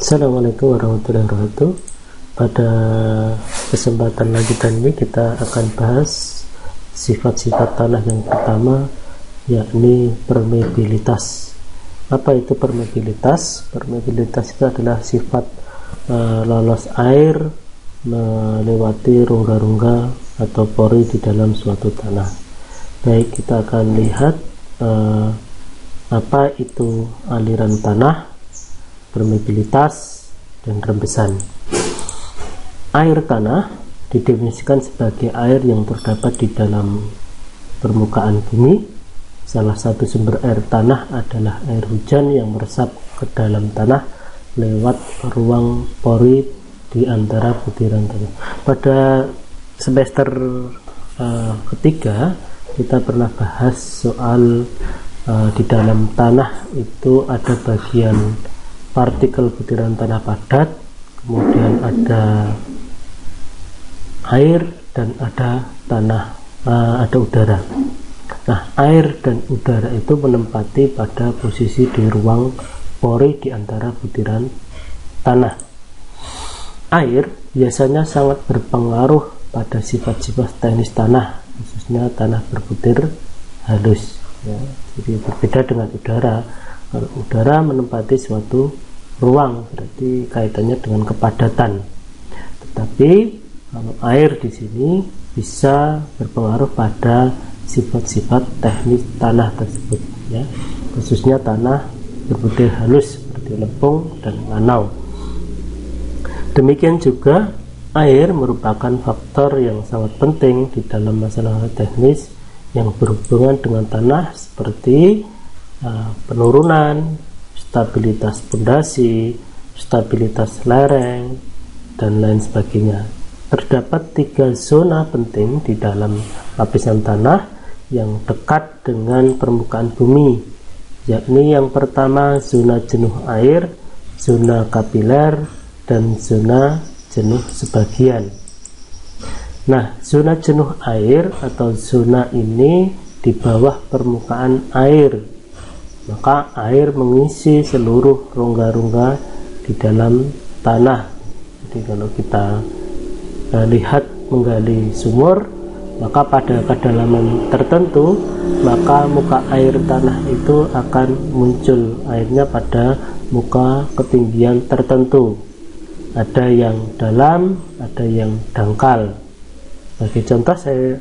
Assalamualaikum warahmatullahi wabarakatuh. Pada kesempatan lanjutan ini kita akan bahas sifat-sifat tanah yang pertama, yakni permeabilitas. Apa itu permeabilitas? Permeabilitas itu adalah sifat lolos air melewati rongga-rongga atau pori di dalam suatu tanah. Baik, kita akan lihat apa itu aliran tanah, permeabilitas, dan rembesan. Air tanah didefinisikan sebagai air yang terdapat di dalam permukaan bumi. Salah satu sumber air tanah adalah air hujan yang meresap ke dalam tanah lewat ruang pori di antara butiran tanah. Pada semester ketiga kita pernah bahas soal di dalam tanah itu ada bagian partikel butiran tanah padat, kemudian ada air dan ada ada udara. Nah, air dan udara itu menempati pada posisi di ruang pori di antara butiran tanah. Air biasanya sangat berpengaruh pada sifat-sifat teknis tanah, khususnya tanah berbutir halus. Ya, jadi berbeda dengan udara. Kalau udara menempati suatu ruang, berarti kaitannya dengan kepadatan. Tetapi kalau air di sini bisa berpengaruh pada sifat-sifat teknis tanah tersebut, ya, khususnya tanah berbutir halus seperti lempung dan lanau. Demikian juga air merupakan faktor yang sangat penting di dalam masalah teknis yang berhubungan dengan tanah seperti penurunan, stabilitas pondasi, stabilitas lereng, dan lain sebagainya. Terdapat 3 zona penting di dalam lapisan tanah yang dekat dengan permukaan bumi, yakni yang pertama zona jenuh air, zona kapiler, dan zona jenuh sebagian. Nah, zona jenuh air atau zona ini di bawah permukaan air, maka air mengisi seluruh rongga-rongga di dalam tanah. Jadi kalau kita lihat menggali sumur, maka pada kedalaman tertentu, maka muka air tanah itu akan muncul airnya pada muka ketinggian tertentu. Ada yang dalam, ada yang dangkal. Sebagai contoh saya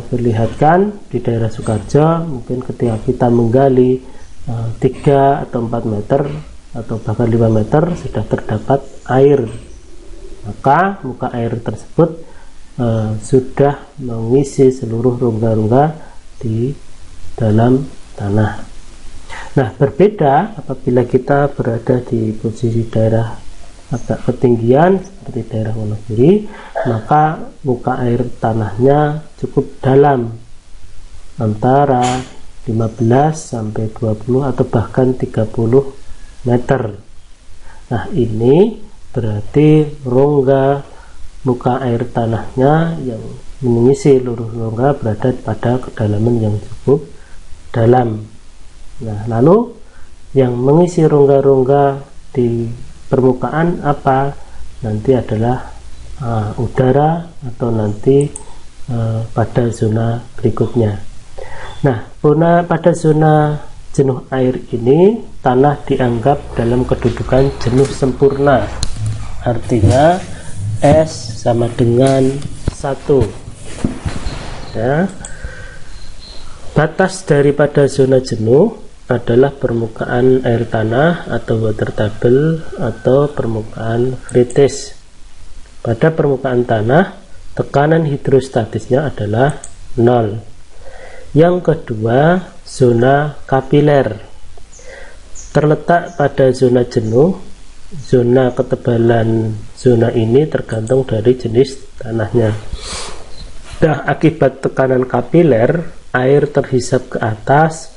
perlihatkan di daerah Sukarjo, mungkin ketika kita menggali 3 atau 4 meter atau bahkan 5 meter sudah terdapat air, maka muka air tersebut sudah mengisi seluruh rongga-rongga di dalam tanah. Nah, berbeda apabila kita berada di posisi daerah agak ketinggian seperti daerah Wonogiri, maka muka air tanahnya cukup dalam, antara 15 sampai 20 atau bahkan 30 meter. Nah, ini berarti rongga muka air tanahnya yang mengisi seluruh rongga berada pada kedalaman yang cukup dalam. Nah, lalu yang mengisi rongga-rongga di permukaan apa? Nanti adalah udara atau nanti pada zona berikutnya. Nah, pada zona jenuh air ini tanah dianggap dalam kedudukan jenuh sempurna, artinya S sama dengan 1, ya. Batas daripada zona jenuh adalah permukaan air tanah atau water table atau permukaan kritis. Pada permukaan tanah, tekanan hidrostatisnya adalah 0. Yang kedua, zona kapiler. Terletak pada zona jenuh. Zona ketebalan zona ini tergantung dari jenis tanahnya. Nah, akibat tekanan kapiler, air terhisap ke atas,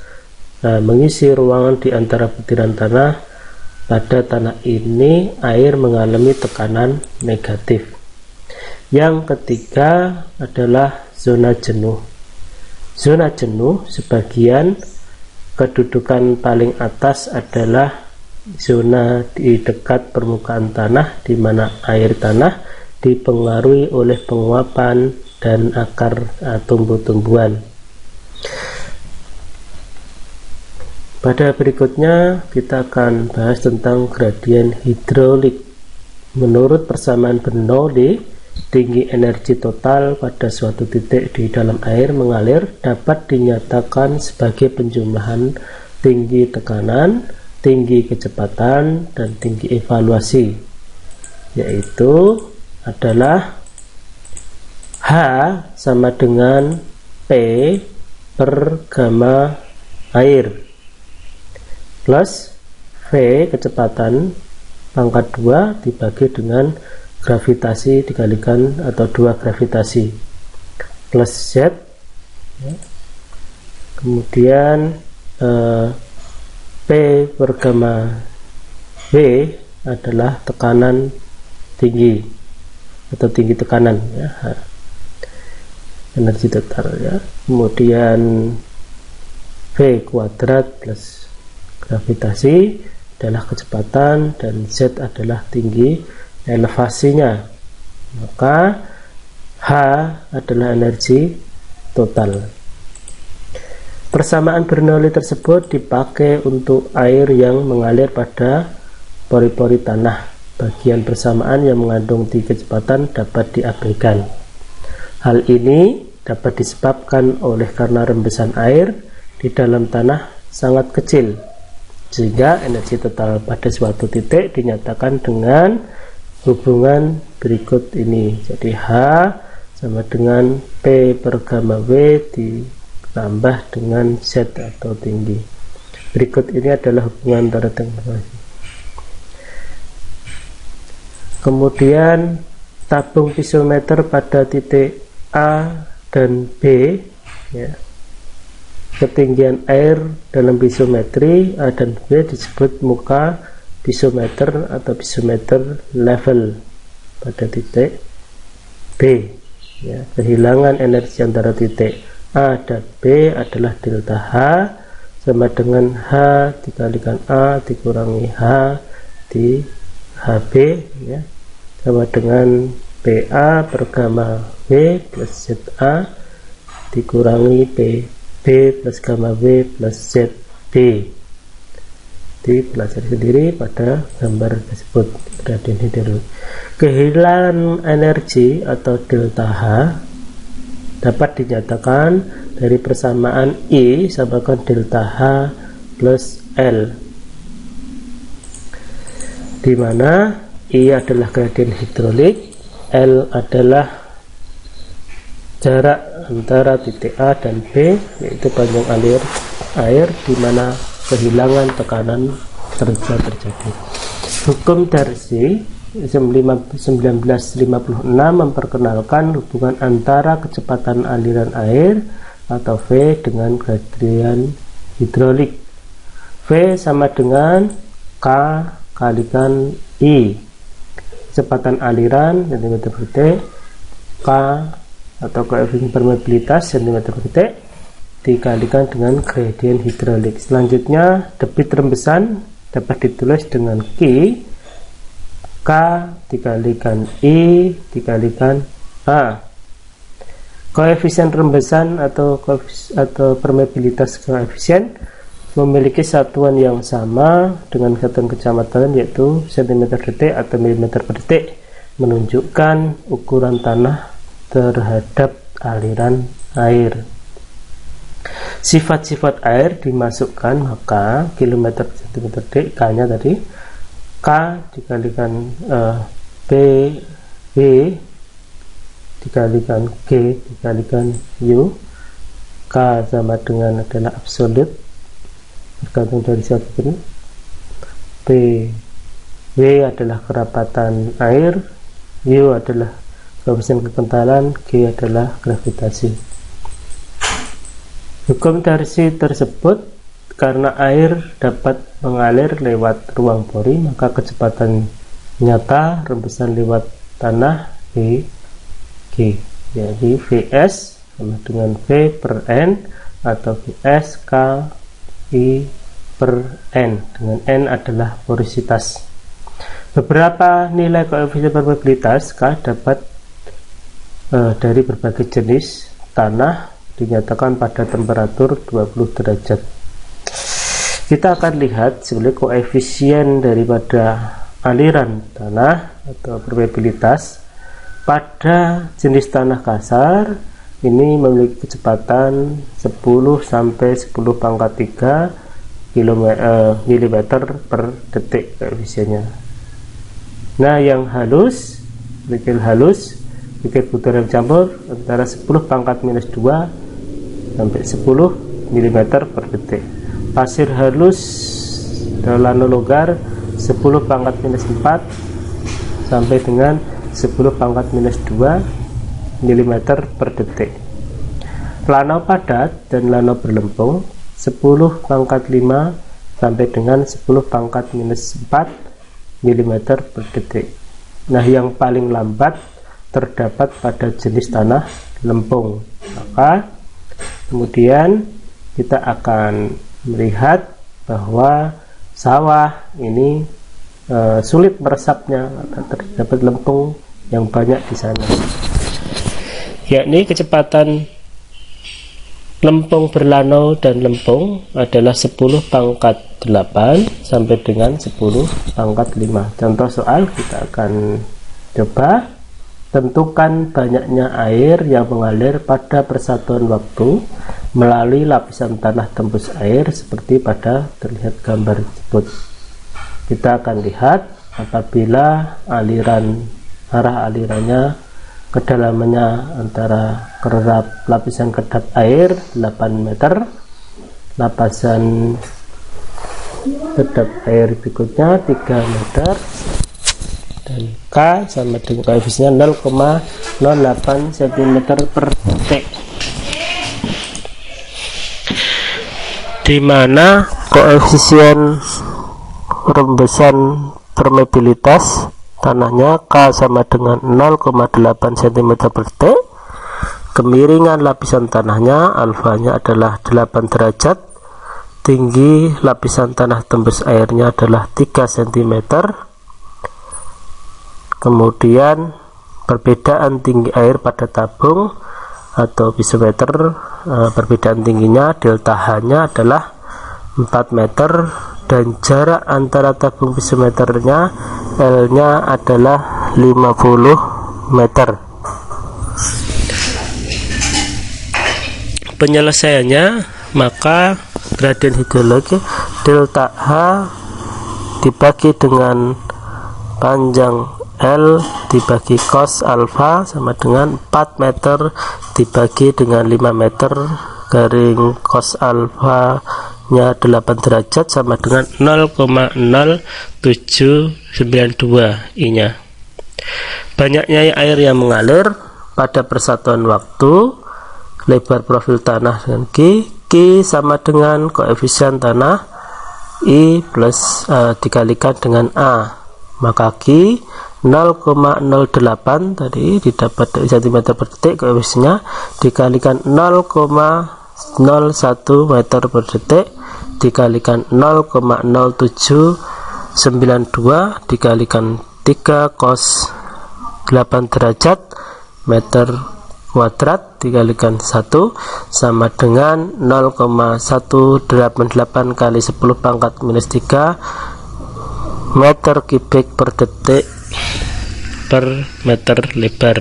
mengisi ruangan di antara butiran tanah. Pada tanah ini air mengalami tekanan negatif. Yang ketiga adalah zona jenuh. Zona jenuh sebagian kedudukan paling atas adalah zona di dekat permukaan tanah di mana air tanah dipengaruhi oleh penguapan dan akar tumbuh-tumbuhan. Pada berikutnya kita akan bahas tentang gradien hidrolik. Menurut persamaan Bernoulli, tinggi energi total pada suatu titik di dalam air mengalir dapat dinyatakan sebagai penjumlahan tinggi tekanan, tinggi kecepatan, dan tinggi evaluasi, yaitu adalah H sama dengan P per gamma air plus V kecepatan pangkat 2 dibagi dengan gravitasi dikalikan atau 2 gravitasi plus Z, kemudian P per gamma V adalah tekanan tinggi atau tinggi tekanan ya, energi total ya, kemudian V kuadrat plus gravitasi adalah kecepatan dan Z adalah tinggi elevasinya, maka H adalah energi total. Persamaan Bernoulli tersebut dipakai untuk air yang mengalir pada pori-pori tanah. Bagian persamaan yang mengandung tinggi kecepatan dapat diabaikan. Hal ini dapat disebabkan oleh karena rembesan air di dalam tanah sangat kecil, sehingga energi total pada suatu titik dinyatakan dengan hubungan berikut ini. Jadi H sama dengan P per gamma V ditambah dengan Z atau tinggi. Berikut ini adalah hubungan antara teknologi. Kemudian tabung pisometer pada titik A dan B ya. Ketinggian air dalam pisometri A dan B disebut muka pisometer atau pisometer level pada titik B ya. Kehilangan energi antara titik A dan B adalah delta H sama dengan H dikalikan A dikurangi H di HB ya, sama dengan PA per gamma V plus ZA dikurangi PB plus gamma V plus ZB. Dipelajari sendiri pada gambar tersebut. Gradien hidrolik. Kehilangan energi atau delta H dapat dinyatakan dari persamaan I sama dengan delta H plus L, di mana I adalah gradien hidrolik, L adalah jarak antara titik A dan B, yaitu panjang alir air di mana kehilangan tekanan terjadi. Hukum Darcy 1956 memperkenalkan hubungan antara kecepatan aliran air atau V dengan gradien hidrolik. V sama dengan K kalikan I, kecepatan aliran cm per detik, K atau koefisien permeabilitas cm per detik dikalikan dengan gradien hidrolik. Selanjutnya debit rembesan dapat ditulis dengan Q K dikalikan I dikalikan A. Koefisien rembesan atau permeabilitas koefisien memiliki satuan yang sama dengan satuan kecepatan, yaitu cm per detik atau mm per detik, menunjukkan ukuran tanah terhadap aliran air. Sifat-sifat air dimasukkan, maka kilometer per cm per detik, K-nya tadi K dikalikan P V dikalikan G dikalikan U. K sama dengan adalah absolut tergantung dari satu ini. P W adalah kerapatan air, U adalah koefisien kekentalan, G adalah gravitasi. Hukum Darcy tersebut, karena air dapat mengalir lewat ruang pori, maka kecepatan nyata rembesan lewat tanah V G, jadi Vs sama dengan V per N atau Vs K I per N, dengan N adalah porositas. Beberapa nilai koefisien permeabilitas K dapat dari berbagai jenis tanah dinyatakan pada temperatur 20 derajat. Kita akan lihat sebenarnya koefisien daripada aliran tanah atau permeabilitas pada jenis tanah kasar ini memiliki kecepatan 10 sampai 10 pangkat 3 mm per detik koefisiennya. Nah, yang halus, kerikil halus, kerikil putaran campur antara 10 pangkat minus 2 sampai 10 mm per detik. Pasir halus lanologar 10 pangkat minus 4 sampai dengan 10 pangkat minus 2 mm per detik. Lanau padat dan lanau berlempung 10 pangkat 5 sampai dengan 10 pangkat minus 4 mm per detik. Nah, yang paling lambat terdapat pada jenis tanah lempung. Maka kemudian kita akan melihat bahwa sawah ini sulit meresapnya, terdapat lempung yang banyak di sana, yakni kecepatan lempung berlanau dan lempung adalah 10 pangkat 8 sampai dengan 10 pangkat 5. Contoh soal kita akan coba tentukan banyaknya air yang mengalir pada persatuan waktu melalui lapisan tanah tembus air seperti pada terlihat gambar tersebut. Kita akan lihat apabila arah alirannya kedalamannya antara lapisan kedap air 8 meter, lapisan kedap air berikutnya 3 meter, dan K sama dengan koefisiennya 0,08 cm per detik, di mana koefisien rembesan permeabilitas tanahnya K sama dengan 0,8 cm per detik. Kemiringan lapisan tanahnya alfanya adalah 8 derajat, tinggi lapisan tanah tembus airnya adalah 3 cm. Kemudian perbedaan tinggi air pada tabung atau pisometer, perbedaan tingginya delta H-nya adalah 4 meter, dan jarak antara tabung pisometernya L-nya adalah 50 meter. Penyelesaiannya, maka gradien hidrologi delta H dibagi dengan panjang L dibagi cos alfa sama dengan 4 meter dibagi dengan 5 meter garing cos alfa nya 8 derajat sama dengan 0,0792 I nya. Banyaknya air yang mengalir pada persatuan waktu, lebar profil tanah dengan Q sama dengan koefisien tanah I plus dikalikan dengan A, maka Q 0,08 tadi didapat dari cm per detik, koefisiennya dikalikan 0,01 meter per detik dikalikan 0,0792 dikalikan 3 cos 8 derajat meter kuadrat dikalikan 1 sama dengan 0,188 kali 10 pangkat minus 3 meter kubik per detik per meter lebar.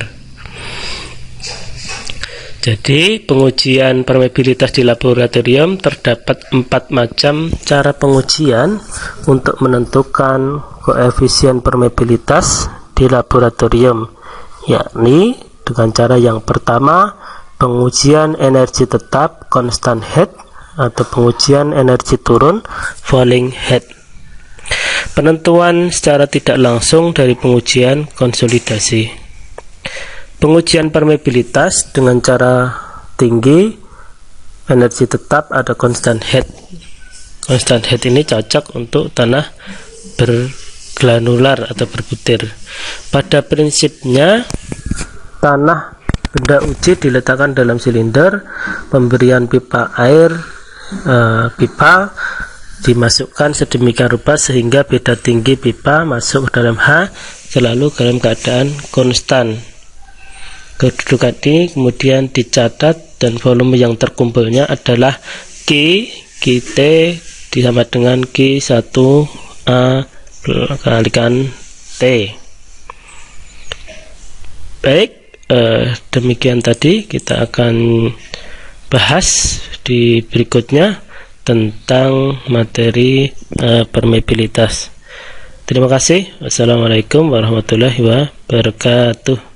Jadi pengujian permeabilitas di laboratorium terdapat 4 macam cara pengujian untuk menentukan koefisien permeabilitas di laboratorium, yakni dengan cara yang pertama pengujian energi tetap constant head atau pengujian energi turun falling head. Penentuan secara tidak langsung dari pengujian konsolidasi. Pengujian permeabilitas dengan cara tinggi energi tetap ada constant head. Constant head ini cocok untuk tanah bergranular atau berbutir. Pada prinsipnya tanah benda uji diletakkan dalam silinder, pemberian pipa air pipa dimasukkan sedemikian rupa sehingga beda tinggi pipa masuk ke dalam H selalu dalam keadaan konstan. Kedudukan ini kemudian dicatat dan volume yang terkumpulnya adalah Q_T sama dengan Q1A kalikan T. Baik, demikian tadi kita akan bahas di berikutnya tentang materi permeabilitas. Terima kasih. Wassalamualaikum warahmatullahi wabarakatuh.